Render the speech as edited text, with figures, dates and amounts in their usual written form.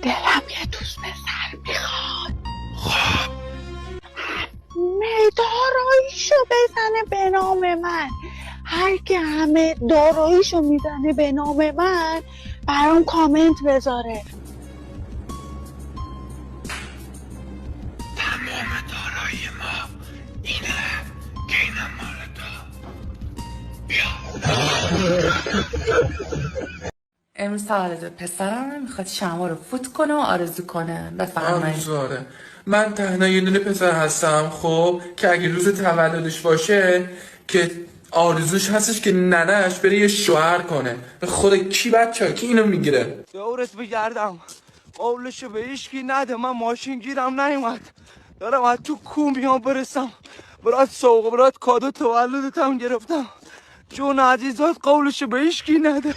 دلم یه دوست پسر میخواد. خب همه داراییشو بزنه به نام من. هر که همه داراییشو میزنه به نام من برام کامنت بذاره. تمام دارایی ما اینه که اینم مال تو. بیا. امروز تولد پسرم میخواد شما رو فوت کنه و آرزو کنه. بفرمایید. آرزواره من تنها یه دونه پسر هستم خب که اگه روز تولدش باشه که آرزوش هستش که ننش بره یه شوهر کنه. به خدا کی بچه کی اینو میگیره؟ دورت بگردم قولشو به هیچکی نده. من ماشین گیرم نیومد دارم از تو کو میام برسم برات سوق برات کادو تولدت هم گرفتم. جون عزیزات قولشو به هیچکی نده.